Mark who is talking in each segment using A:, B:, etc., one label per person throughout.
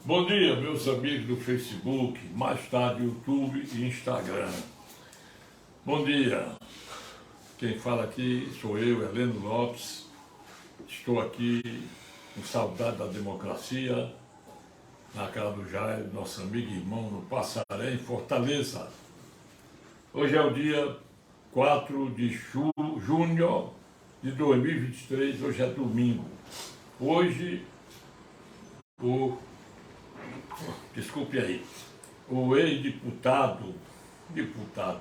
A: Bom dia, meus amigos do Facebook, mais tarde YouTube e Instagram. Bom dia, quem fala aqui sou eu, Heleno Lopes. Estou aqui com saudade da democracia, na casa do Jair, nosso amigo e irmão no Passaré, em Fortaleza. Hoje é o dia 4 de junho de 2023, hoje é domingo. Hoje, desculpe aí, o ex-deputado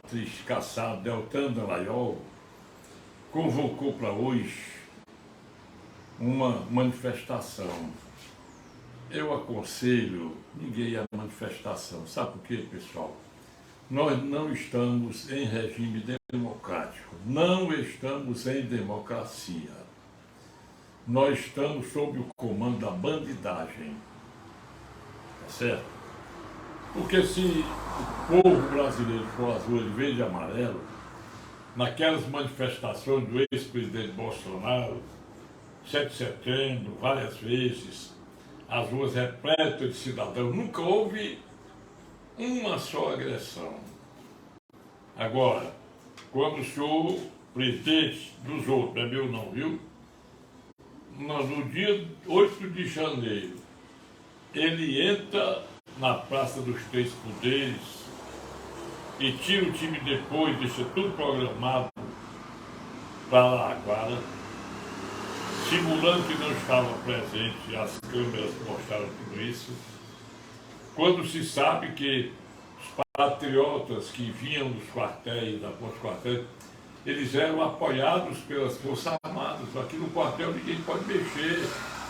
A: triste, caçado, Deltan Dallagnol, convocou para hoje uma manifestação. Eu aconselho ninguém a manifestação. Sabe por quê, pessoal? Nós não estamos em regime democrático, não estamos em democracia. Nós estamos sob o comando da bandidagem. Tá certo? Porque se o povo brasileiro for azul, verde e amarelo, naquelas manifestações do ex-presidente Bolsonaro, 7 de setembro, várias vezes, as ruas repletas de cidadãos, nunca houve uma só agressão. Agora, quando o senhor presidente dos outros, não é meu não, viu? No dia 8 de janeiro, ele entra na Praça dos Três Poderes e tira o time depois, deixa tudo programado para Araquara, simulando que não estava presente, as câmeras mostraram tudo isso, quando se sabe que os patriotas que vinham dos quartéis, após os quartéis, eles eram apoiados pelas Forças Armadas. Aqui no quartel ninguém pode mexer,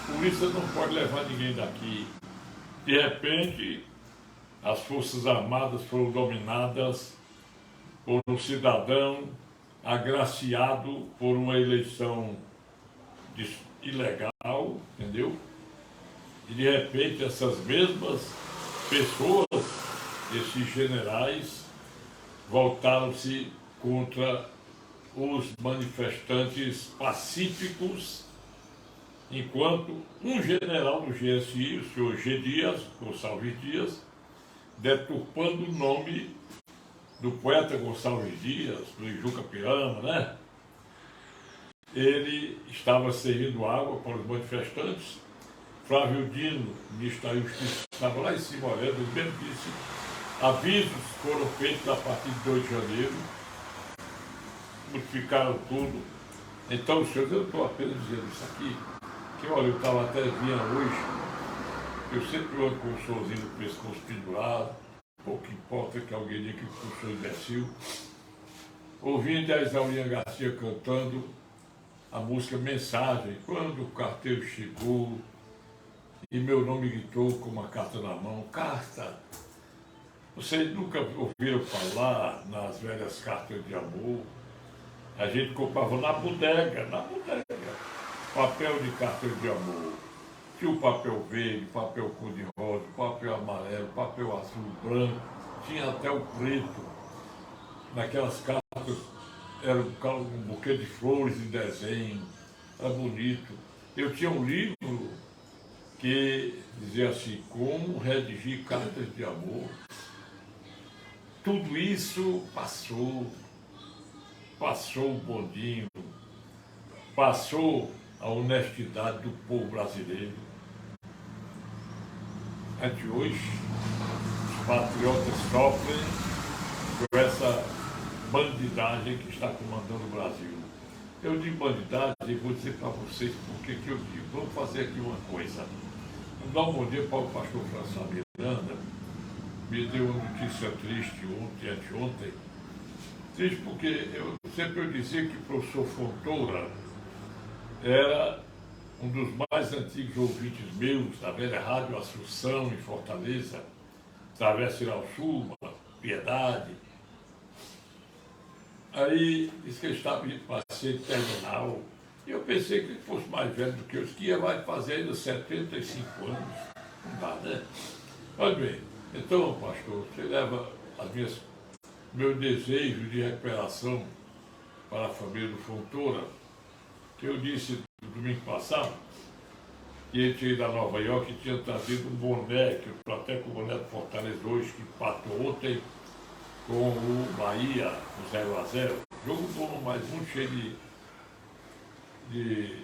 A: a polícia não pode levar ninguém daqui. De repente, as Forças Armadas foram dominadas por um cidadão agraciado por uma eleição ilegal, entendeu? E de repente essas mesmas pessoas, esses generais, voltaram-se contra os manifestantes pacíficos, enquanto um general do GSI, o senhor G. Dias, Gonçalves Dias, deturpando o nome do poeta Gonçalves Dias, do Ijuca Pirama, né? Ele estava servindo água para os manifestantes. Flávio Dino, ministro da Justiça, estava lá em cima olhando, ele mesmo disse, avisos foram feitos a partir de 2 de janeiro, modificaram tudo. Então, senhores, eu estou apenas dizendo isso aqui, que olha, eu estava até vinha hoje, eu sempre ando com o sorzinho no pescoço pendurado, pouco importa que alguém diga que eu sou imbecil, ouvindo a Isaúria Garcia cantando a música Mensagem, quando o carteiro chegou e meu nome gritou com uma carta na mão. Carta! Vocês nunca ouviram falar nas velhas cartas de amor? A gente comprava na bodega, papel de carta de amor. Tinha o papel verde, papel cor-de-rosa, papel amarelo, papel azul, branco, tinha até o preto. Naquelas cartas era um buquê de flores em desenho, era bonito. Eu tinha um livro que dizia assim, como redigir cartas de amor. Tudo isso passou o bondinho, passou a honestidade do povo brasileiro. Até hoje, os patriotas sofrem com essa bandidagem que está comandando o Brasil. Eu digo bandidagem e vou dizer para vocês por que eu digo. Vamos fazer aqui uma coisa. Vamos dar um bom dia para o pastor François Miranda. Me deu uma notícia triste anteontem. Triste porque eu sempre dizia que o professor Fontoura era um dos mais antigos ouvintes meus da velha Rádio Assunção em Fortaleza, Travessa Irauçuba, Piedade. Aí disse que ele estava em paciente terminal. E eu pensei que ele fosse mais velho do que eu, que vai fazer ainda 75 anos. Não dá, né? Olha bem, então, pastor, você leva meu desejo de recuperação para a família do Fontoura, que eu disse no domingo passado, que ele tinha ido a Nova York e tinha trazido um boné, que eu estou até com o boné do Fortaleza hoje, que empatou ontem com o Bahia, o 0-0. Jogo bom, mas muito cheio de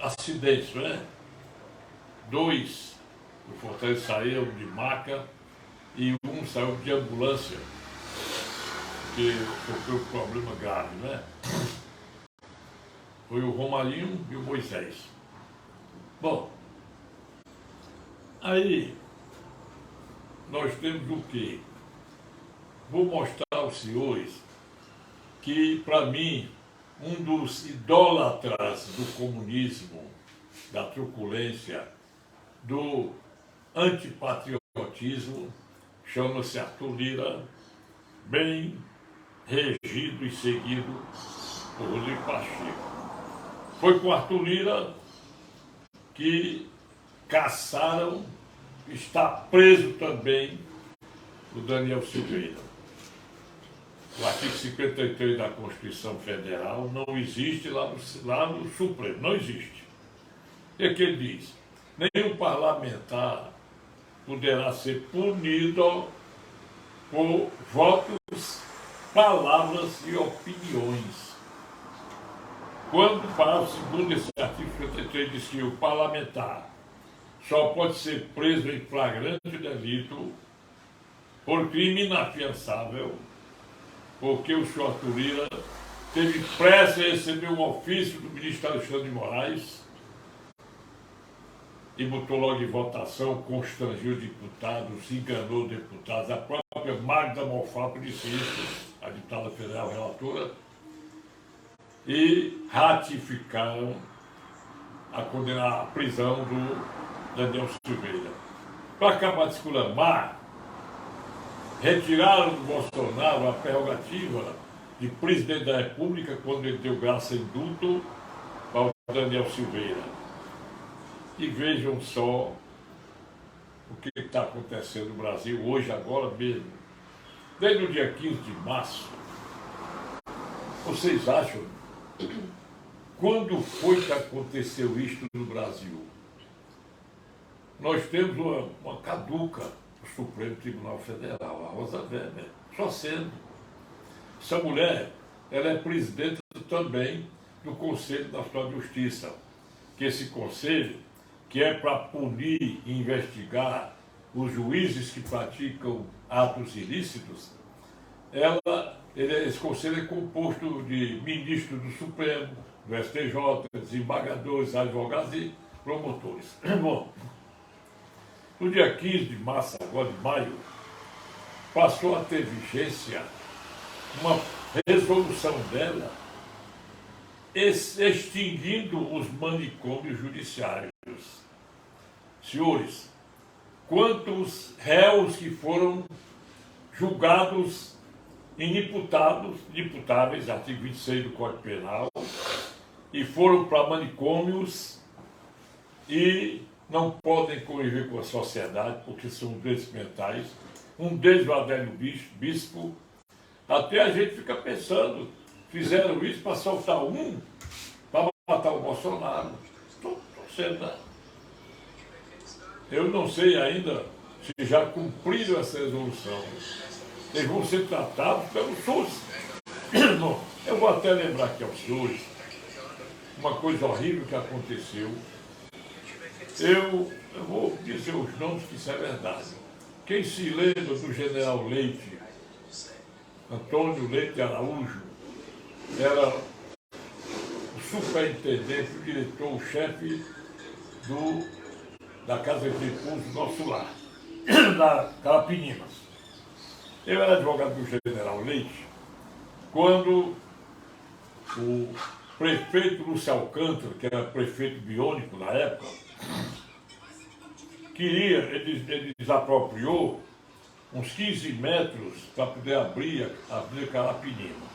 A: acidentes, né? 2 do Fortaleza saíram de maca e um saiu de ambulância, porque sofreu um problema grave, né? Foi o Romarinho e o Moisés. Bom, aí nós temos o quê? Vou mostrar aos senhores que, para mim, um dos idólatras do comunismo, da truculência, do antipatriotismo, chama-se Arthur Lira, bem regido e seguido por Rodrigo Pacheco. Foi com Arthur Lira que caçaram, está preso também o Daniel Silveira. O artigo 53 da Constituição Federal não existe lá no Supremo, não existe. O que ele diz? Nenhum parlamentar poderá ser punido por votos, palavras e opiniões. Quando o parágrafo 2º desse artigo 53 diz que o parlamentar só pode ser preso em flagrante delito por crime inafiançável, porque o senhor Arthur Lira teve pressa em receber um ofício do ministro Alexandre de Moraes e botou logo em votação, constrangiu deputados, enganou deputados. A própria Magda Monfalco disse isso, a deputada federal relatora, e ratificaram a prisão do Daniel Silveira. Para acabar de esculamar, retiraram do Bolsonaro a prerrogativa de presidente da República quando ele deu graça e indulto para o Daniel Silveira. E vejam só o que está acontecendo no Brasil hoje, agora mesmo. Desde o dia 15 de março, vocês acham quando foi que aconteceu isto no Brasil? Nós temos uma caduca do Supremo Tribunal Federal, a Rosa Weber, só sendo. Essa mulher, ela é presidente também do Conselho Nacional de Justiça, que esse conselho, que é para punir e investigar os juízes que praticam atos ilícitos, esse conselho é composto de ministros do Supremo, do STJ, desembargadores, advogados e promotores. Bom, no dia 15 de março, agora de maio, passou a ter vigência uma resolução dela extinguindo os manicômios judiciários. Senhores, quantos réus que foram julgados inimputáveis, artigo 26 do Código Penal, e foram para manicômios e não podem conviver com a sociedade porque são doentes mentais. Um deles, o Adélio Bispo, até a gente fica pensando, fizeram isso para soltar um, para matar o Bolsonaro. Estou sendo, né? Eu não sei ainda se já cumpriram essa resolução. Eles vão ser tratados pelo SUS. Bom, eu vou até lembrar aqui aos senhores uma coisa horrível que aconteceu. Eu vou dizer os nomes, que isso é verdade. Quem se lembra do general Leite, Antônio Leite Araújo, era o superintendente, o diretor, o chefe da Casa de Repouso, Nosso Lar, da Carapininas. Eu era advogado do general Leite quando o prefeito Lúcio Alcântara, que era prefeito biônico na época, ele desapropriou uns 15 metros para poder abrir a Carapinima.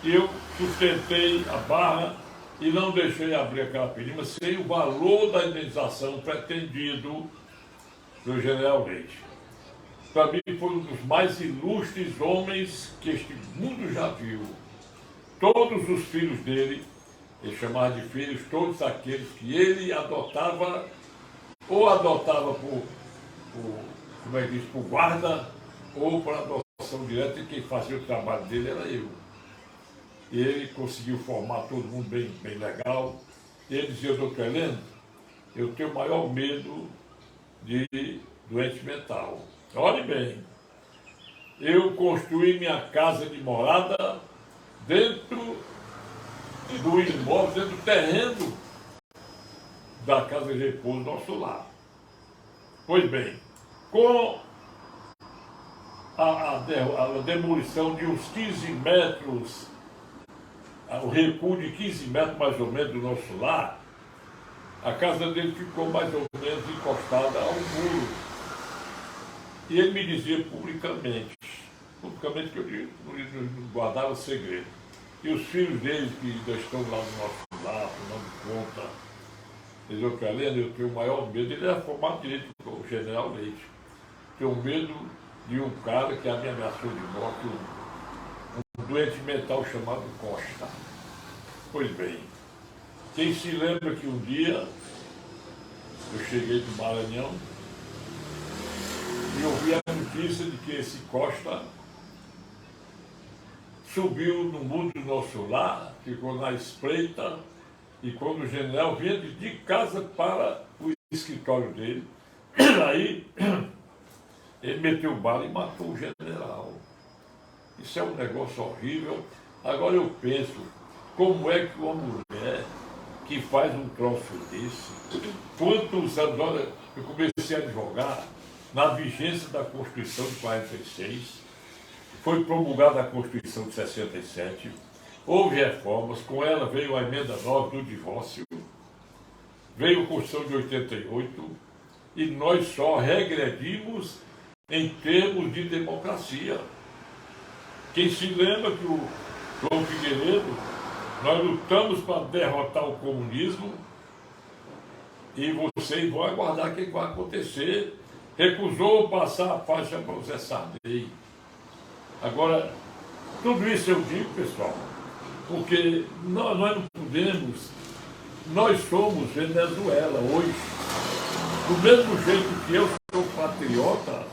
A: Eu sustentei a barra e não deixei abrir a Carapinima sem o valor da indenização pretendido do general Leite. Para mim foi um dos mais ilustres homens que este mundo já viu. Todos os filhos dele Ele chamava de filhos todos aqueles que ele adotava, ou adotava como é que diz, por guarda, ou por adoção direta, e quem fazia o trabalho dele era eu. E ele conseguiu formar todo mundo bem, bem legal. E ele dizia: doutor Heleno, eu tenho o maior medo de doente mental. Olhe bem, eu construí minha casa de morada dentro do imóvel, dentro do terreno da casa de repouso, nosso lar. Pois bem, com a demolição de uns 15 metros, o recuo de 15 metros mais ou menos do nosso lar, a casa dele ficou mais ou menos encostada ao muro. E ele me dizia publicamente que eu não guardava segredo. E os filhos dele, que ainda estão lá no nosso lar, tomando conta, eles diziam: Heleno, eu tenho o maior medo. Ele era formado em direito, o general Leite. Tenho medo de um cara que me ameaçou de morte, um doente mental chamado Costa. Pois bem, quem se lembra que um dia eu cheguei do Maranhão e ouvi a notícia de que esse Costa subiu no muro do nosso lar, ficou na espreita, e quando o general vinha de casa para o escritório dele, aí ele meteu bala e matou o general. Isso é um negócio horrível. Agora eu penso, como é que uma mulher que faz um troço desse, quantos anos, olha, eu comecei a advogar na vigência da Constituição de 46, foi promulgada a Constituição de 67, houve reformas, com ela veio a emenda 9 do divórcio, veio a Constituição de 88, e nós só regredimos em termos de democracia. Quem se lembra que o João Figueiredo, nós lutamos para derrotar o comunismo, e vocês vão aguardar o que vai acontecer. Recusou passar a faixa para o Zé Sarney. Agora, tudo isso eu digo, pessoal, porque nós não podemos, nós somos Venezuela hoje. Do mesmo jeito que eu sou patriota,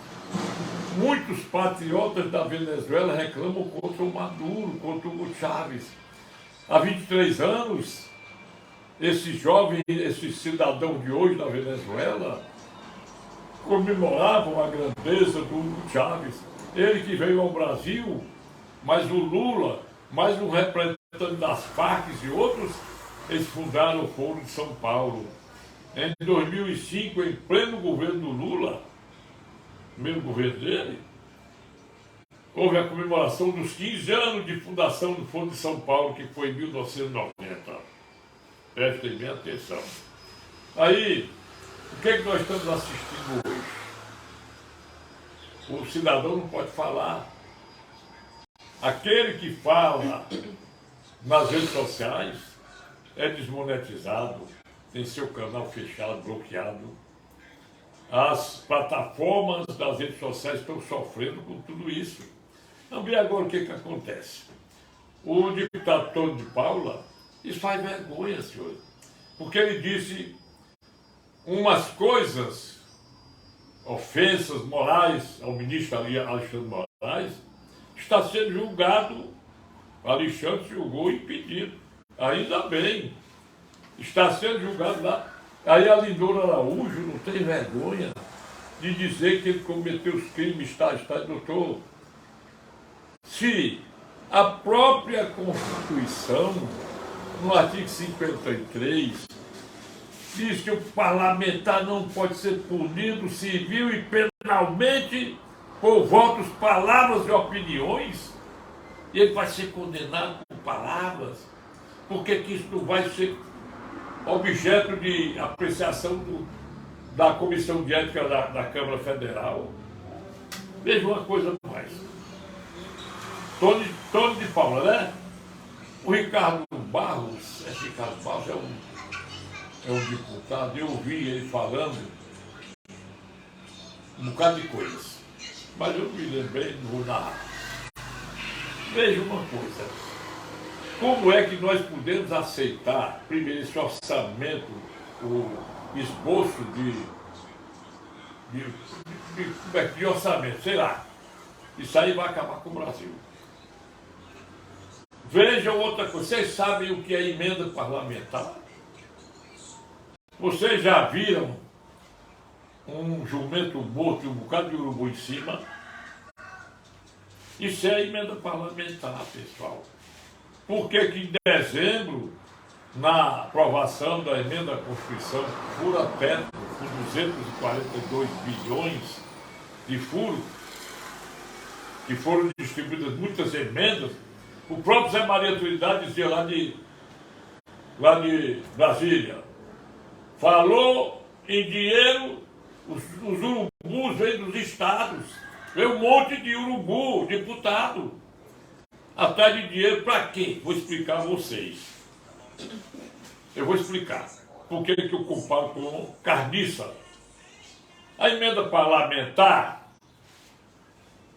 A: muitos patriotas da Venezuela reclamam contra o Maduro, contra o Hugo Chávez. Há 23 anos, esses jovens, esses cidadãos de hoje da Venezuela, comemoravam a grandeza do Hugo Chávez. Ele que veio ao Brasil, mas o Lula, mais um representante das Farc e outros, eles fundaram o Foro de São Paulo. Em 2005, em pleno governo do Lula, primeiro governo dele, houve a comemoração dos 15 anos de fundação do Foro de São Paulo, que foi em 1990. Prestem bem atenção. Aí, o que é que nós estamos assistindo hoje? O cidadão não pode falar. Aquele que fala nas redes sociais é desmonetizado, tem seu canal fechado, bloqueado. As plataformas das redes sociais estão sofrendo com tudo isso. Vamos ver agora o que acontece. O deputado Tony de Paula, isso faz vergonha, senhor, porque ele disse umas coisas, ofensas morais ao ministro Alexandre Moraes. Está sendo julgado, Alexandre julgou impedido. Ainda bem, está sendo julgado lá. Aí a Lindora Araújo não tem vergonha de dizer que ele cometeu os crimes, doutor. Se a própria Constituição, no artigo 53, diz que o parlamentar não pode ser punido civil e penalmente por votos, palavras e opiniões, e ele vai ser condenado por palavras, porque que isso não vai ser objeto de apreciação da Comissão de Ética da Câmara Federal. Veja uma coisa mais. Tony de Paula, né? O Ricardo Barros, Ricardo Barros é um deputado, eu ouvi ele falando um bocado de coisas, mas eu me lembrei, não vou narrar. Veja uma coisa. Como é que nós podemos aceitar, primeiro, esse orçamento, o esboço de orçamento, sei lá. Isso aí vai acabar com o Brasil. Vejam outra coisa, vocês sabem o que é emenda parlamentar? Vocês já viram um jumento morto e um bocado de urubu em cima? Isso é emenda parlamentar, pessoal. Por que que em dezembro, na aprovação da emenda à Constituição, fura teto com 242 bilhões de furo, que foram distribuídas muitas emendas, o próprio Zé Maria Trindade dizia lá de Brasília, falou em dinheiro, os urubus vêm dos estados, veio um monte de urubu, deputado, atrás de dinheiro para quê? Vou explicar a vocês. Eu vou explicar por que eu comparo com carniça. A emenda parlamentar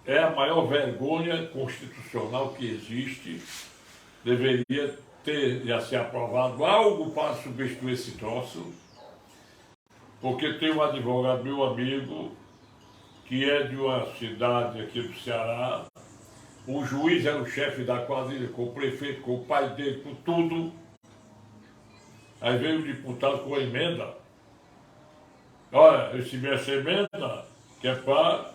A: é a maior vergonha constitucional que existe. Deveria ter já se aprovado algo para substituir esse troço, porque tem um advogado, meu amigo, que é de uma cidade aqui do Ceará. O juiz era o chefe da quadrilha, com o prefeito, com o pai dele, com tudo. Aí veio o deputado com a emenda. Olha, eu recebi essa emenda, que é para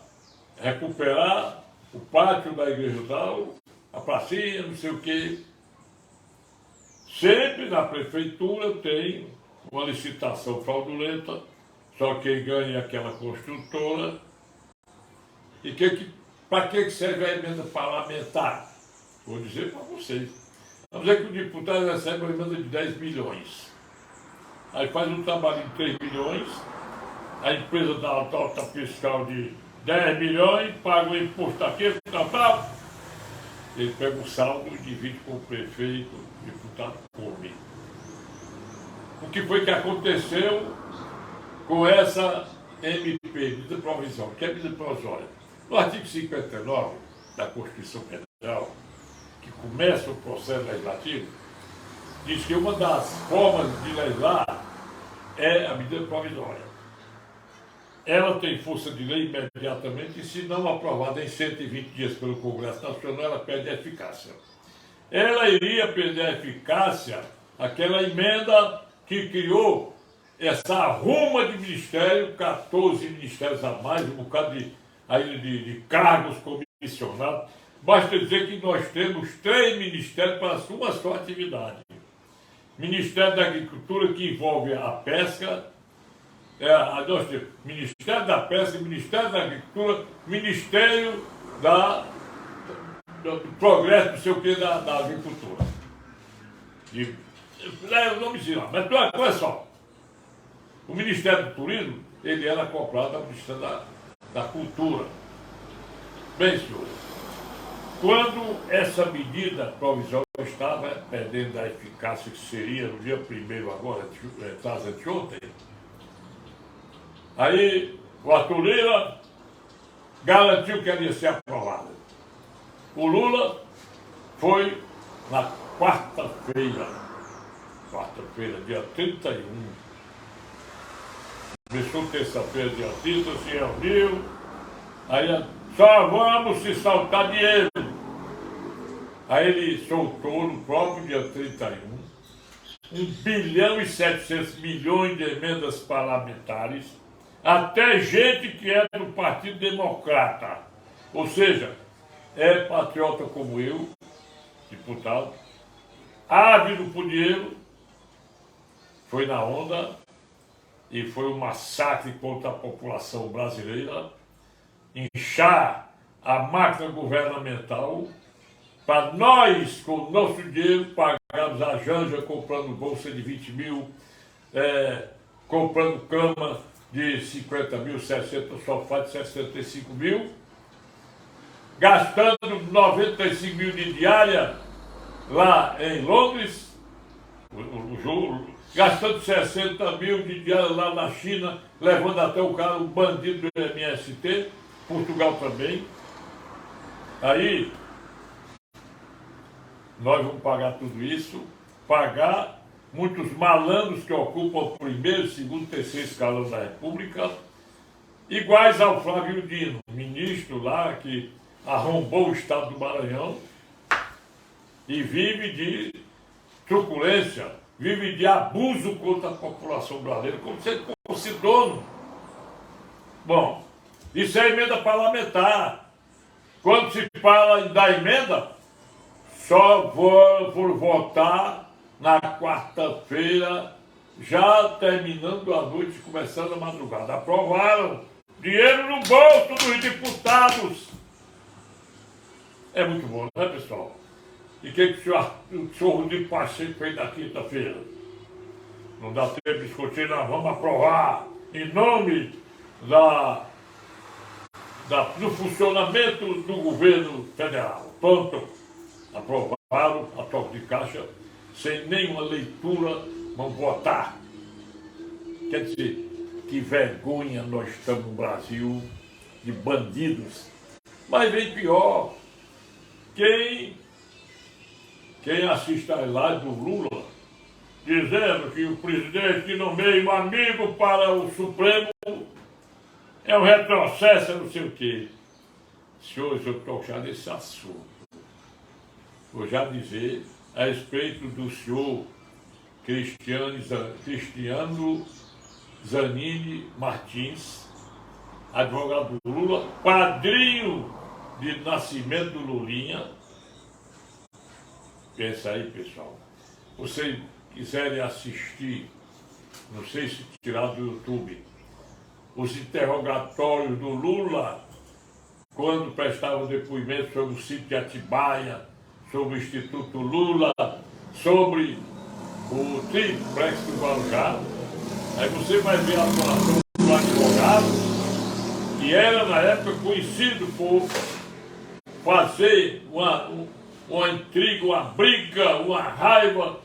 A: recuperar o pátio da igreja tal, a pracinha, não sei o quê. Sempre na prefeitura tem uma licitação fraudulenta, só quem ganha é aquela construtora. E para que serve a emenda parlamentar? Vou dizer para vocês. Vamos dizer que o deputado recebe uma emenda de 10 milhões. Aí faz um trabalho de 3 milhões, a empresa dá uma nota fiscal de 10 milhões, paga o imposto aqui, tal. Ele pega o saldo e divide com o prefeito, o deputado come. O que foi que aconteceu com essa MP, medida provisória? Que é medida provisória? No artigo 59 da Constituição Federal, que começa o processo legislativo, diz que uma das formas de legislar é a medida provisória. Ela tem força de lei imediatamente e, se não aprovada em 120 dias pelo Congresso Nacional, ela perde a eficácia. Ela iria perder a eficácia, aquela emenda que criou essa arruma de ministério, 14 ministérios a mais, um bocado de cargos comissionados. Basta dizer que nós temos 3 ministérios para uma só atividade. Ministério da Agricultura, que envolve a pesca, nós temos Ministério da Pesca, Ministério da Agricultura, Ministério do Progresso, não sei o que, da Agricultura. É o nomezinho lá, mas olha só, o Ministério do Turismo, ele era acoplado ao Ministério da Cultura. Bem, senhores, quando essa medida provisória estava perdendo a eficácia, que seria no dia 1º agora, de ontem, aí o Arthur Lira garantiu que ela ia ser aprovada. O Lula foi na quarta-feira, dia 31. Começou terça-feira, dia 30, se reuniu, aí só vamos se saltar dinheiro. Aí ele soltou no próprio dia 31 1 bilhão e 700 milhões de emendas parlamentares, até gente que é do Partido Democrata, ou seja, é patriota como eu, deputado, ávido por dinheiro, foi na onda e foi um massacre contra a população brasileira, inchar a máquina governamental para nós, com o nosso dinheiro, pagarmos a Janja comprando bolsa de 20 mil, comprando cama de 50 mil, 60, sofá de 65 mil, gastando 95 mil de diária lá em Londres, gastando 60 mil de diária lá na China, levando até o cara, um bandido do MST, Portugal também. Aí, nós vamos pagar tudo isso, pagar muitos malandros que ocupam o primeiro, segundo, terceiro escalão da República, iguais ao Flávio Dino, ministro lá que arrombou o estado do Maranhão e vive de truculência, vive de abuso contra a população brasileira, como se ele fosse dono. Bom, isso é emenda parlamentar. Quando se fala da emenda, só vou votar na quarta-feira, já terminando a noite, começando a madrugada. Aprovaram. Dinheiro no bolso dos deputados. É muito bom, né, pessoal? E o que o senhor Rodrigo Pacheco fez na quinta-feira? Não dá tempo de discutir, nós vamos aprovar em nome do funcionamento do governo federal. Pronto. Aprovaram a toque de caixa, sem nenhuma leitura, vamos votar. Quer dizer, que vergonha nós estamos no Brasil de bandidos. Mas vem pior, quem assiste às lives do Lula, dizendo que o presidente que nomeia um amigo para o Supremo é um retrocesso, não sei o quê. Senhores, eu estou já nesse assunto. Vou já dizer a respeito do senhor Cristiano Zanini Martins, advogado do Lula, padrinho de nascimento do Lulinha. Pensa aí, pessoal. Vocês quiserem assistir, não sei se tirar do YouTube, os interrogatórios do Lula, quando prestava depoimento sobre o sítio de Atibaia, sobre o Instituto Lula, sobre o triplex do Guarujá. Aí você vai ver a atuação do advogado, que era na época conhecido por fazer uma intriga, uma briga, uma raiva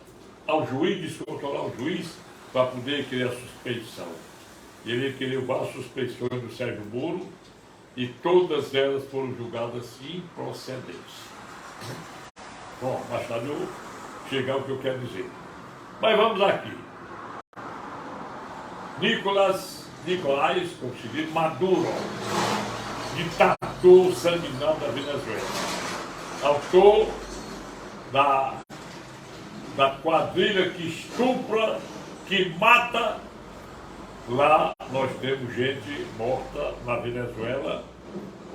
A: ao juiz, descontrolar o juiz, para poder criar suspeição. Ele queria várias suspeições do Sérgio Moro e todas elas foram julgadas improcedentes. Bom, mais tarde eu chegar ao que eu quero dizer. Mas vamos aqui. Nicolás, como se diz, Maduro, ditador sanguinário da Venezuela, autor da quadrilha que estupra, que mata. Lá nós temos gente morta na Venezuela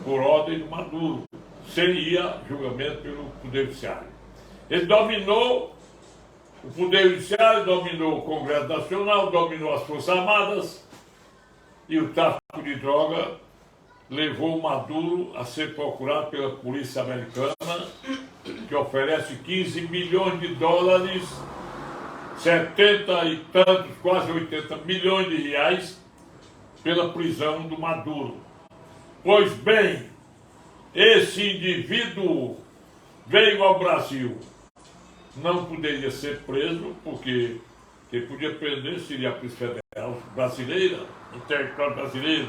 A: por ordem do Maduro, sem ir a julgamento pelo Poder Judiciário. Ele dominou o Poder Judiciário, dominou o Congresso Nacional, dominou as Forças Armadas, e o tráfico de droga levou o Maduro a ser procurado pela polícia americana, que oferece 15 milhões de dólares, 70 e tantos, quase 80 milhões de reais, pela prisão do Maduro. Pois bem, esse indivíduo veio ao Brasil. Não poderia ser preso, porque quem podia prender seria a Polícia Federal brasileira, no território brasileiro.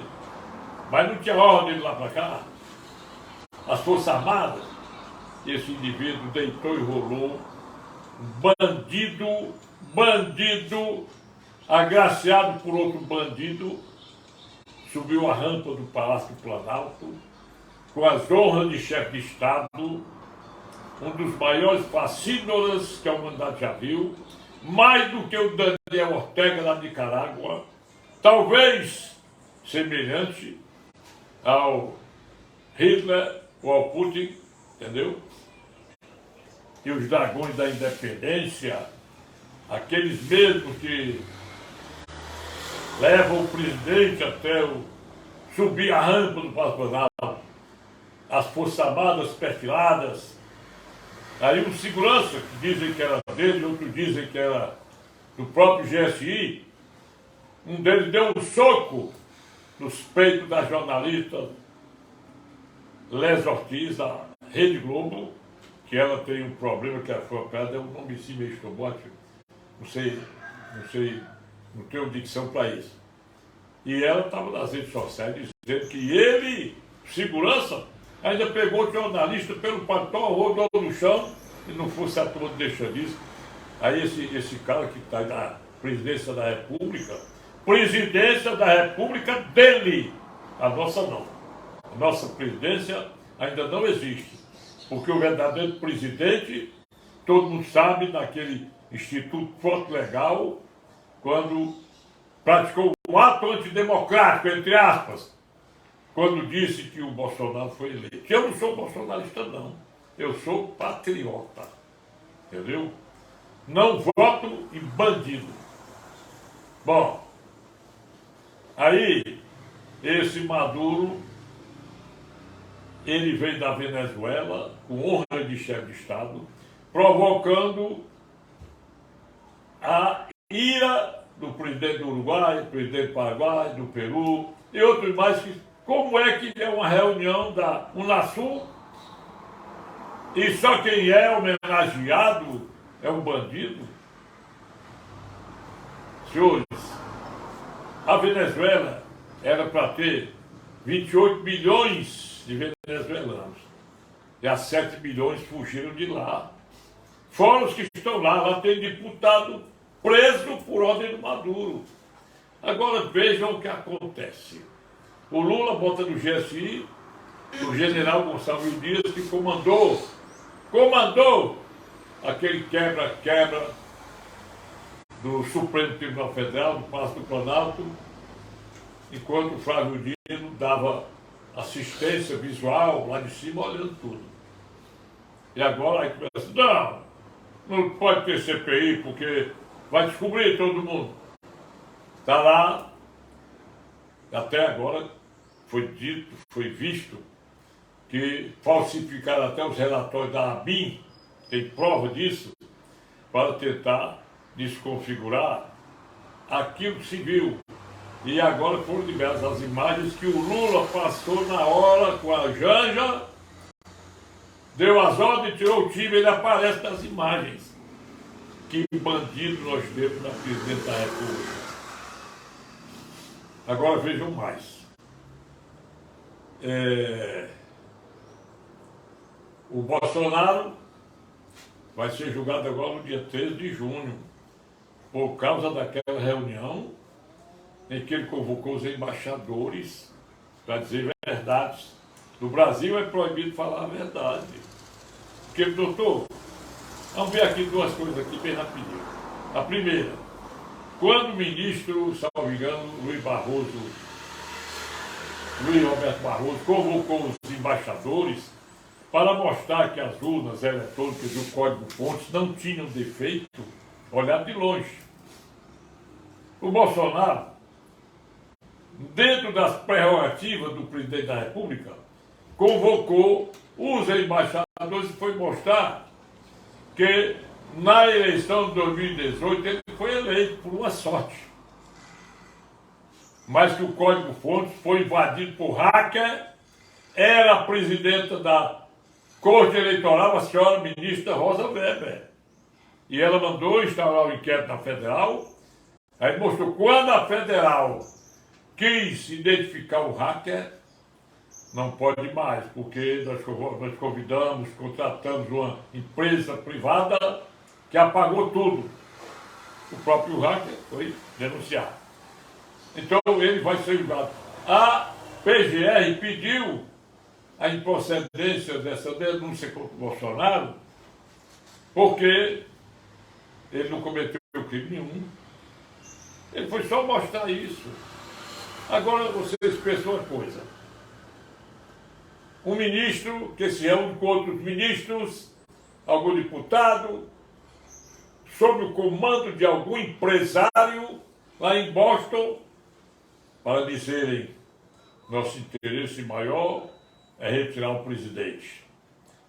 A: Mas não tinha ordem de lá para cá. As Forças Armadas, esse indivíduo deitou e rolou. Bandido, agraciado por outro bandido, subiu a rampa do Palácio do Planalto, com as honras de chefe de Estado, um dos maiores fascínoras que a humanidade já viu, mais do que o Daniel Ortega da Nicarágua, talvez semelhante ao Hitler ou ao Putin, entendeu? E os dragões da independência, aqueles mesmos que levam o presidente até subir a rampa do Palácio do Planalto, as Forças Armadas perfiladas. Aí um segurança, que dizem que era dele, outros dizem que era do próprio GSI, um deles deu um soco nos peitos da jornalista Les Ortiz, da Rede Globo, que ela tem um problema que foi operada, é um nome assim meio estrobótico, não tenho dicção para isso. E ela estava nas redes sociais dizendo que ele, segurança, ainda pegou o jornalista pelo patrão, rodou no chão Se não fosse a turma deixando isso, aí esse cara que está na presidência da República dele, a nossa não. A nossa presidência ainda não existe, porque o verdadeiro presidente, todo mundo sabe, naquele Instituto Fonte Legal, quando praticou um ato antidemocrático, entre aspas, quando disse que o Bolsonaro foi eleito. Eu não sou bolsonarista, não. Eu sou patriota. Entendeu? Não voto em bandido. Bom, aí, esse Maduro, ele veio da Venezuela, com honra de chefe de Estado, provocando a ira do presidente do Uruguai, do presidente do Paraguai, do Peru e outros mais. Como é que é uma reunião da Unasul e só quem é homenageado é um bandido? Senhores, a Venezuela era para ter 28 milhões de venezuelanos. E as 7 milhões fugiram de lá. Fora os que estão lá. Lá tem deputado preso por ordem do Maduro. Agora vejam o que acontece. O Lula bota no GSI o general Gonçalves Dias, que comandou aquele quebra-quebra do Supremo Tribunal Federal, do Palácio do Planalto, enquanto o Flávio Dino dava assistência visual lá de cima, olhando tudo. E agora aí começa, não pode ter CPI, porque vai descobrir todo mundo. Está lá, até agora foi dito, foi visto, que falsificaram até os relatórios da ABIN, tem prova disso, para tentar desconfigurar aquilo que se viu. E agora foram liberadas as imagens que o Lula passou na hora com a Janja, deu as ordens, tirou o time, ele aparece nas imagens. Que bandido nós temos na presidência da República. Agora vejam mais. O Bolsonaro vai ser julgado agora no dia 13 de junho, por causa daquela reunião em que ele convocou os embaixadores para dizer verdades. No Brasil é proibido falar a verdade. Porque, doutor, vamos ver aqui duas coisas aqui bem rapidinho. A primeira, quando o ministro, salvo engano, Luiz Roberto Barroso, convocou os embaixadores para mostrar que as urnas eletrônicas e o código-fontes não tinham defeito, olhar de longe. O Bolsonaro, dentro das prerrogativas do presidente da República, convocou os embaixadores e foi mostrar que na eleição de 2018 ele foi eleito por uma sorte. Mas que o código-fontes foi invadido por hacker, era a presidenta da Corte Eleitoral, a senhora ministra Rosa Weber. E ela mandou instaurar o inquérito na Federal. Aí mostrou quando a Federal quis identificar o hacker, não pode mais, porque nós convidamos, contratamos uma empresa privada que apagou tudo. O próprio hacker foi denunciado. Então ele vai ser julgado. A PGR pediu a improcedência dessa denúncia contra o Bolsonaro, porque ele não cometeu crime nenhum. Ele foi só mostrar isso. Agora vocês pensam uma coisa. Um ministro que se reúne com outros ministros, algum deputado, sob o comando de algum empresário lá em Boston, para dizerem nosso interesse maior é retirar o presidente.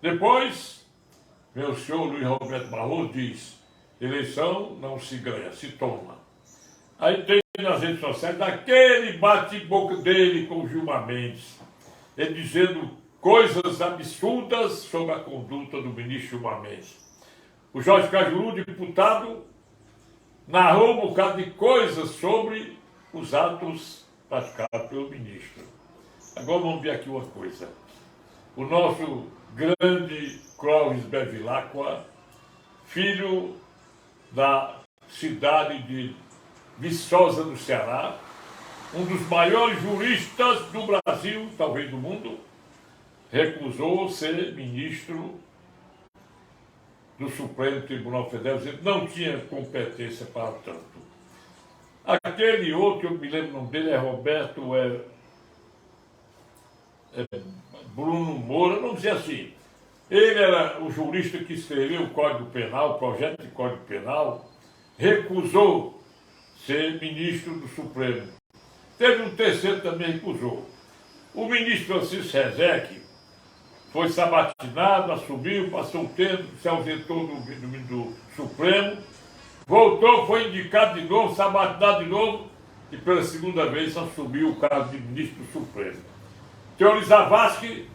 A: Depois, meu senhor Luiz Roberto Barroso diz, eleição não se ganha, se toma. Aí tem nas redes sociais aquele bate-boca dele com o Gilmar Mendes, ele dizendo coisas absurdas sobre a conduta do ministro Gilmar Mendes. O Jorge Cajuru, deputado, narrou um bocado de coisas sobre os atos praticados pelo ministro. Agora vamos ver aqui uma coisa. o nosso grande Clóvis Bevilacqua, filho da cidade de Viçosa, do Ceará, um dos maiores juristas do Brasil, talvez do mundo, recusou ser ministro do Supremo Tribunal Federal, ele não tinha competência para tanto. Aquele outro, eu me lembro o nome dele, é Roberto, Bruno Moura, vamos dizer assim. Ele era o jurista que escreveu o Código Penal, o projeto de Código Penal, recusou ser ministro do Supremo. Teve um terceiro que também recusou. O ministro Francisco Rezec foi sabatinado, assumiu, passou um tempo, se ausentou do Supremo, voltou, foi indicado de novo, sabatinado de novo, e pela segunda vez assumiu o cargo de ministro do Supremo. Teori Zavascki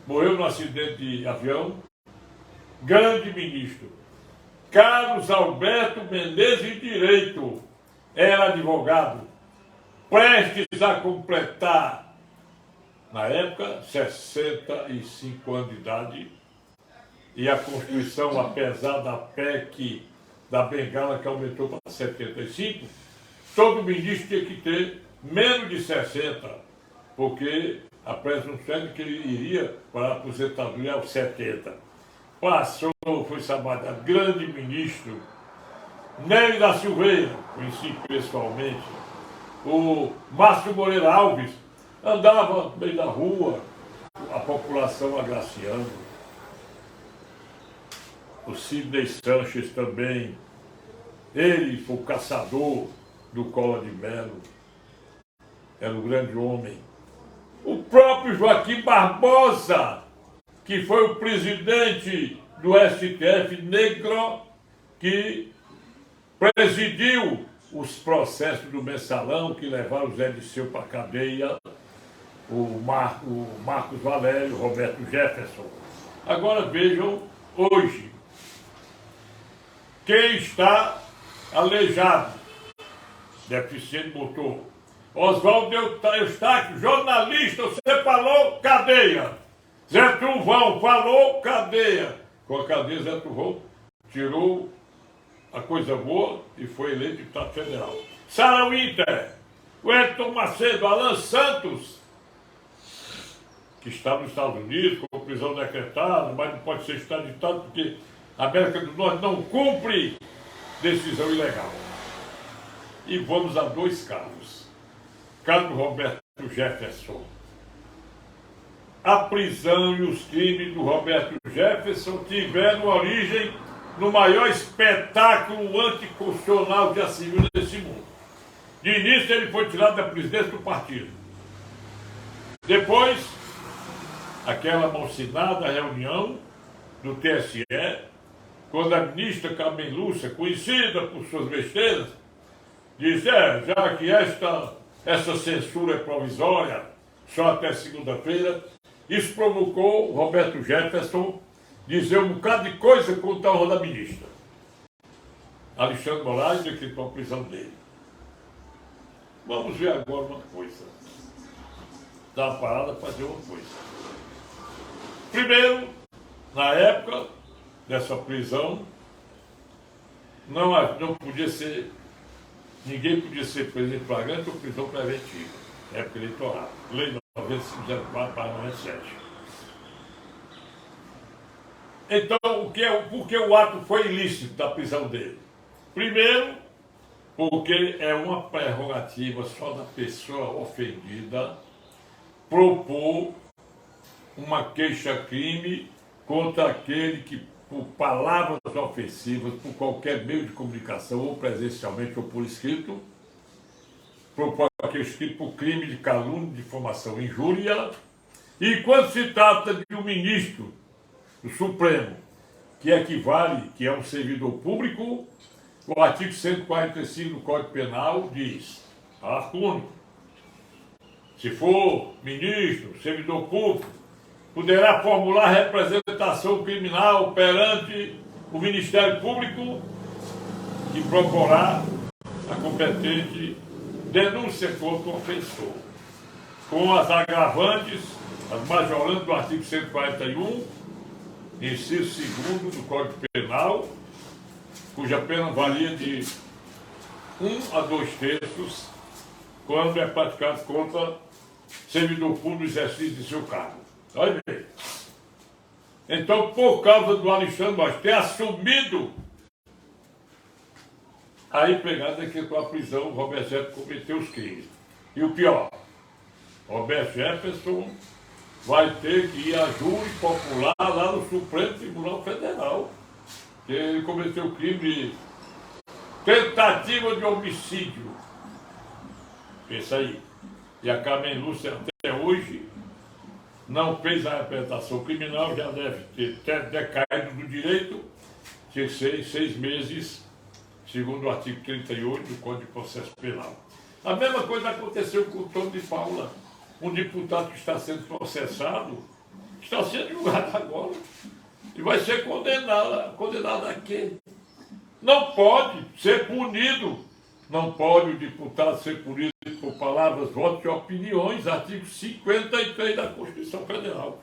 A: morreu num acidente de avião, grande ministro. Carlos Alberto Menezes Direito era advogado, prestes a completar, na época, 65 anos de idade, e a Constituição, apesar da PEC da Bengala, que aumentou para 75, todo ministro tinha que ter menos de 60, porque a presunção é que ele iria para a aposentadoria aos 70. Passou, foi sabatinado, grande ministro. Nery da Silveira, conheci pessoalmente. O Márcio Moreira Alves andava no meio da rua, a população agraciando. O Sidney Sanches também, ele foi o caçador do Collor de Mello, era um grande homem. O próprio Joaquim Barbosa, que foi o presidente do STF, negro, que presidiu os processos do Mensalão, que levaram o Zé Disseu para a cadeia, o Marcos Valério, o Roberto Jefferson. Agora vejam, hoje, quem está aleijado, deficiente motor, Oswaldo Eustáquio, jornalista, você falou, cadeia. Zé Trovão falou, cadeia. Com a cadeia, Zé Trovão tirou a coisa boa e foi eleito deputado federal. Sarah Winter, Wellington Macedo, Alan Santos, que está nos Estados Unidos com prisão decretada, mas não pode ser extraditado porque a América do Norte não cumpre decisão ilegal. E vamos a dois casos. Caso do Roberto Jefferson. A prisão e os crimes do Roberto Jefferson tiveram origem no maior espetáculo anticonstitucional já se viu nesse mundo. De início ele foi tirado da presidência do partido. Depois, aquela malsinada reunião do TSE, quando a ministra Carmen Lúcia, conhecida por suas besteiras, disse, já que essa censura é provisória, só até segunda-feira, isso provocou o Roberto Jefferson dizer um bocado de coisa contra a honra da ministra. Alexandre Moraes decretou a prisão dele. Vamos ver agora uma coisa. Dar uma parada para fazer uma coisa. Primeiro, na época dessa prisão, não podia ser, ninguém podia ser preso em flagrante ou prisão preventiva. Época eleitoral. Lei 9504/97. Então, por que o ato foi ilícito da prisão dele? Primeiro, porque é uma prerrogativa só da pessoa ofendida propor uma queixa-crime contra aquele que, por palavras ofensivas, por qualquer meio de comunicação, ou presencialmente ou por escrito, propõe a queixa-crime por crime de calúnia, difamação e injúria. E quando se trata de um ministro do Supremo, que equivale, que é um servidor público, o artigo 145 do Código Penal diz, parágrafo único, se for ministro, servidor público, poderá formular representação criminal perante o Ministério Público e proporá a competente denúncia contra o ofensor, com as agravantes majorando do artigo 141, inciso 2º do Código Penal, cuja pena varia de 1 a 2 terços, quando é praticado contra servidor público no exercício de seu cargo. Olha bem. Então, por causa do Alexandre Moraes ter assumido, a empregada decretou a prisão, o Roberto Jefferson cometeu os crimes. E o pior, Roberto Jefferson vai ter que ir a júri popular lá no Supremo Tribunal Federal, que ele cometeu o crime de tentativa de homicídio. Pensa aí. E a Carmen Lúcia até hoje não fez a representação criminal, já deve ter decaído do direito, tinha que ser 6 meses, segundo o artigo 38 do Código de Processo Penal. A mesma coisa aconteceu com o Tony de Paula, um deputado que está sendo processado, está sendo julgado agora, e vai ser condenado a quê? Não pode ser punido, não pode o deputado ser punido por palavras, votos e opiniões, artigo 53 da Constituição Federal.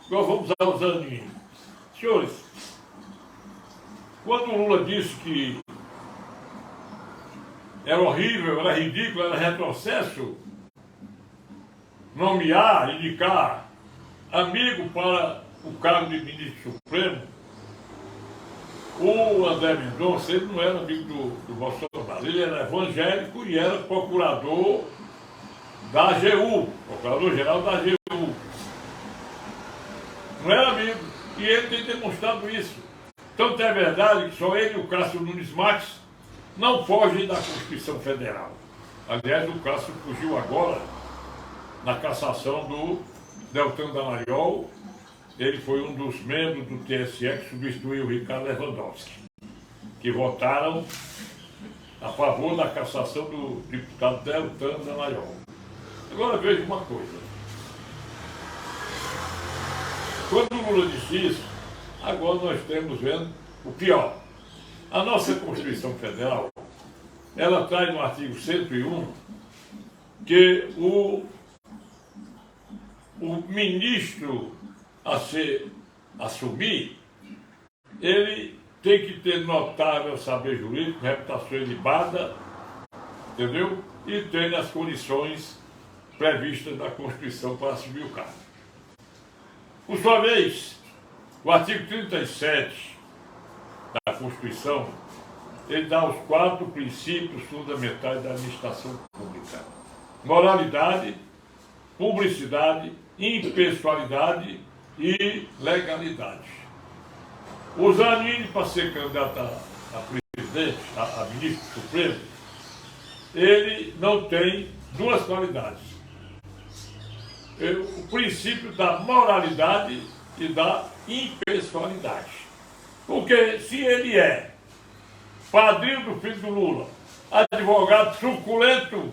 A: Agora vamos ao Zanin. Senhores, quando o Lula disse que era horrível, era ridículo, era retrocesso, nomear, indicar amigo para o cargo de ministro supremo, o André Mendonça, ele não era amigo do Bolsonaro, ele era evangélico e era procurador da AGU, procurador-geral da AGU. Não era amigo, e ele tem demonstrado isso. Tanto é verdade que só ele e o Cássio Nunes Marques não fogem da Constituição Federal. Aliás, o Cássio fugiu agora na cassação do Deltan Dallagnol. Ele foi um dos membros do TSE que substituiu o Ricardo Lewandowski, que votaram a favor da cassação do deputado Deltan Dallagnol. Agora veja uma coisa. Quando o Lula disse isso, agora nós estamos vendo o pior. A nossa Constituição Federal, ela traz no artigo 101 que o ministro a assumir, ele tem que ter notável saber jurídico, reputação ilibada, entendeu? E tem as condições previstas na Constituição para assumir o cargo. Por sua vez, o artigo 37 da Constituição, ele dá os 4 princípios fundamentais da administração pública: moralidade, publicidade, impessoalidade e legalidade. O Zanin, para ser candidato a presidente, a ministro supremo, ele não tem 2 qualidades: o princípio da moralidade e da impessoalidade. Porque se ele é padrinho do filho do Lula, advogado truculento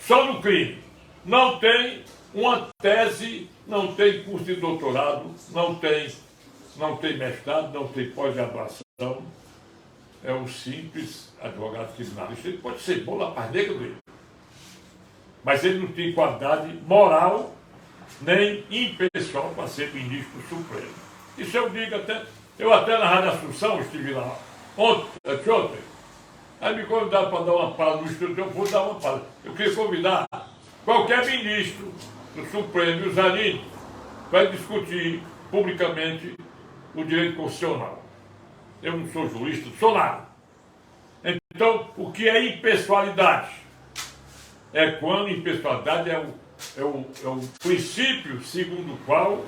A: só no crime, não tem uma tese, não tem curso de doutorado, não tem mestrado, não tem pós-graduação, é um simples advogado criminalista. Ele pode ser bom na paz negra dele, mas ele não tem qualidade moral nem impessoal para ser ministro supremo. Isso eu digo eu até na Rádio Assunção estive lá ontem, aí me convidaram para dar uma palestra no estúdio, eu vou dar uma palestra. Eu queria convidar qualquer ministro do Supremo, o Zanin, para discutir publicamente o direito constitucional. Eu não sou jurista, não sou nada. Então, o que é impessoalidade? É quando impessoalidade é o princípio segundo o qual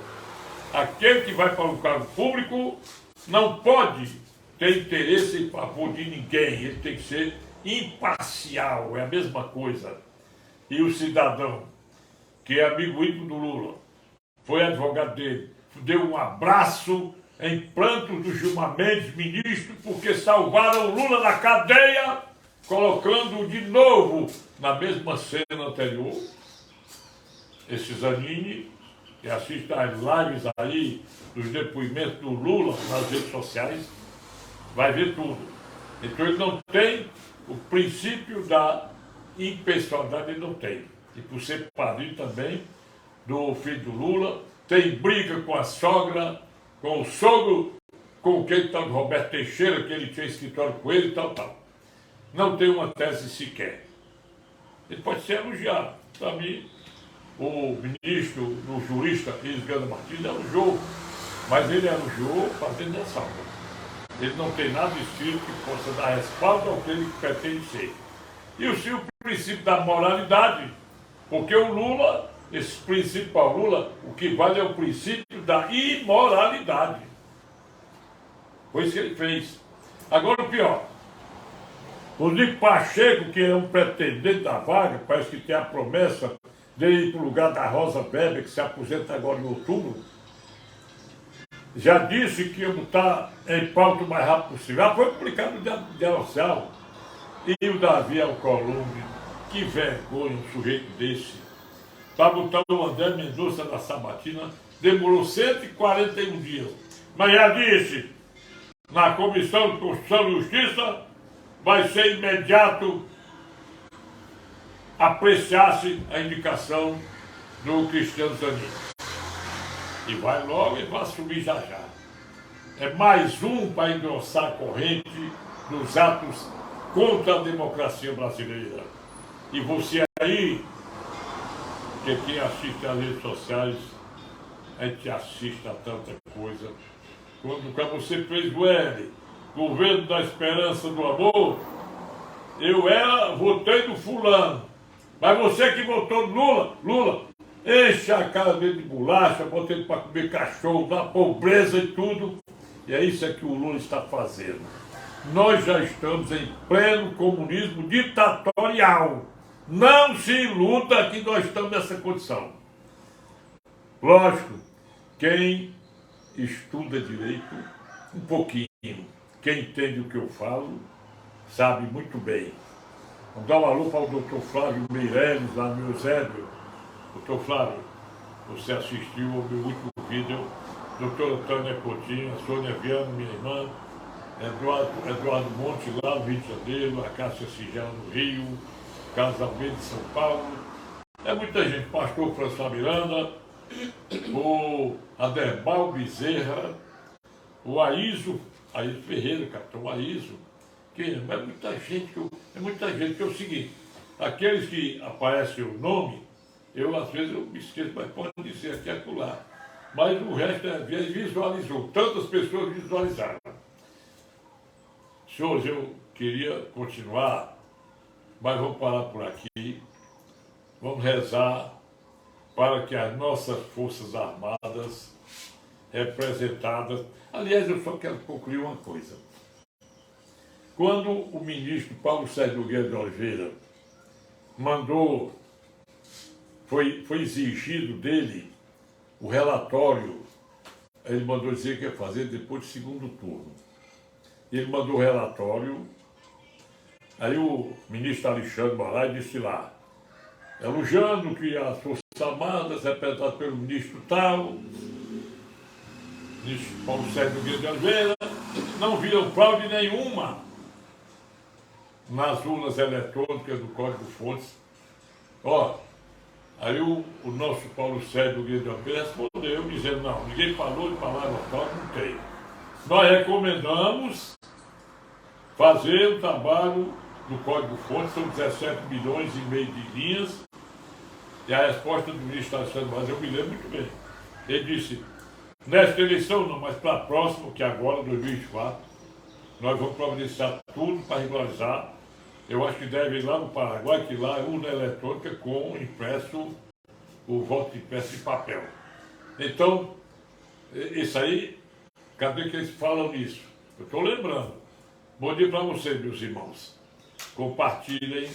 A: aquele que vai para o cargo público não pode ter interesse em favor de ninguém, ele tem que ser imparcial, é a mesma coisa. E o cidadão, que é amigo íntimo do Lula, foi advogado dele, deu um abraço em prantos do Gilmar Mendes, ministro, porque salvaram o Lula da cadeia, colocando-o de novo na mesma cena anterior. Esse Zanin, que assiste às lives aí, dos depoimentos do Lula nas redes sociais, vai ver tudo. Então ele não tem o princípio da impessoalidade, ele não tem. E por ser padrinho também, do filho do Lula, tem briga com a sogra, com o sogro, com aquele tal de Roberto Teixeira, que ele tinha escritório com ele e tal. Não tem uma tese sequer. Ele pode ser elogiado. Para mim, o ministro, o jurista Isgando Martins elogiou, mas ele elogiou fazendo ressalva. Ele não tem nada escrito que possa dar respaldo ao que ele pretende ser. E o princípio da moralidade, porque o Lula, esse princípio para o Lula, o que vale é o princípio da imoralidade. Foi isso que ele fez. Agora o pior, o Nico Pacheco, que é um pretendente da vaga, parece que tem a promessa de ir para o lugar da Rosa Weber, que se aposenta agora em outubro, já disse que ia botar em pauta o mais rápido possível. Já foi publicado no Diário Oficial. E o Davi Alcolumbre, que vergonha um sujeito desse. Para botar o André Mendonça da Sabatina, demorou 141 dias. Mas já disse, na Comissão de Constituição e Justiça, vai ser imediato apreciar-se a indicação do Cristiano Zanin. E vai logo e vai assumir já já. É mais um para engrossar a corrente dos atos contra a democracia brasileira. E você aí, que quem assiste às redes sociais, a gente assiste a tanta coisa. Quando você fez o L, Governo da Esperança do Amor, votei no fulano. Mas você que votou no Lula, enche a cara dele de bolacha, bota ele para comer cachorro, da pobreza e tudo. E é isso que o Lula está fazendo. Nós já estamos em pleno comunismo ditatorial. Não se iluda que nós estamos nessa condição. Lógico, quem estuda direito um pouquinho, quem entende o que eu falo, sabe muito bem. Vamos dar um alô para o doutor Flávio Meirelles, lá no Eusébio. Doutor Flávio, você assistiu ao meu último vídeo, doutora Tânia Coutinho, Sônia Viana, minha irmã, Eduardo Monte, lá no Rio de Janeiro, a Cássia Sigela no Rio, Carlos Almeida de São Paulo. É muita gente, pastor François Miranda, o Aderbal Bezerra, o Aíso Ferreira, capitão Aíso, que é muita gente que é o seguinte, aqueles que aparecem o nome, às vezes eu me esqueço, mas pode dizer aqui e acolá. Mas o resto visualizou, tantas pessoas visualizaram. Senhores, eu queria continuar, mas vou parar por aqui. Vamos rezar para que as nossas Forças Armadas representadas... Aliás, eu só quero concluir uma coisa. Quando o ministro Paulo Sérgio Nogueira de Oliveira mandou, foi exigido dele o relatório, ele mandou dizer que ia fazer depois do segundo turno. Ele mandou o relatório, aí o ministro Alexandre Moraes disse lá, elogiando que as Forças Armadas, representadas pelo ministro tal, ministro Paulo Sérgio Nogueira de Oliveira, não viram fraude nenhuma nas urnas eletrônicas do Código-Fontes. Aí o nosso Paulo Sérgio Nogueira de Oliveira respondeu, dizendo, não, ninguém falou de palavra fraude, não tem. Nós recomendamos fazer o trabalho do Código-Fontes, são 17 milhões e meio de linhas, e a resposta do ministro Alexandre Moraes, eu me lembro muito bem. Ele disse, nesta eleição não, mas para a próxima, que agora, 2024, nós vamos providenciar tudo para regularizar. Eu acho que deve ir lá no Paraguai, que lá é urna eletrônica com impresso, o voto impresso de papel. Então, isso aí, cadê que eles falam nisso? Eu estou lembrando. Bom dia para vocês, meus irmãos. Compartilhem,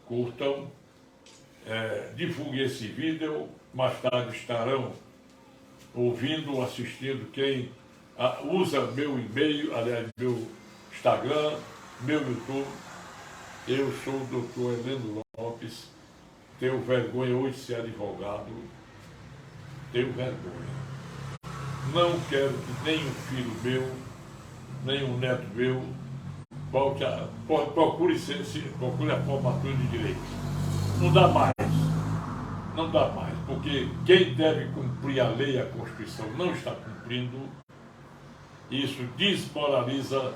A: curtam, divulguem esse vídeo. Mais tarde estarão ouvindo, assistindo quem usa meu e-mail, aliás, meu Instagram, meu YouTube. Eu sou o doutor Heleno Lopes, tenho vergonha hoje de ser advogado, tenho vergonha. Não quero que nem um filho meu, nem um neto meu, procure a formatura de direito. Não dá mais, não dá mais. porque quem deve cumprir a lei e a Constituição não está cumprindo, e isso desmoraliza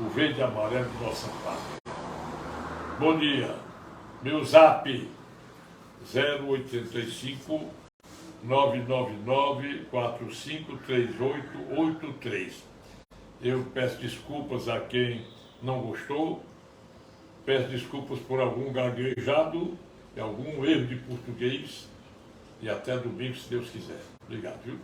A: o verde e amarelo de nossa pátria. Bom dia, meu zap 085 999 453883. Eu peço desculpas a quem não gostou, peço desculpas por algum gaguejado, algum erro de português, e até domingo, se Deus quiser. Obrigado, viu?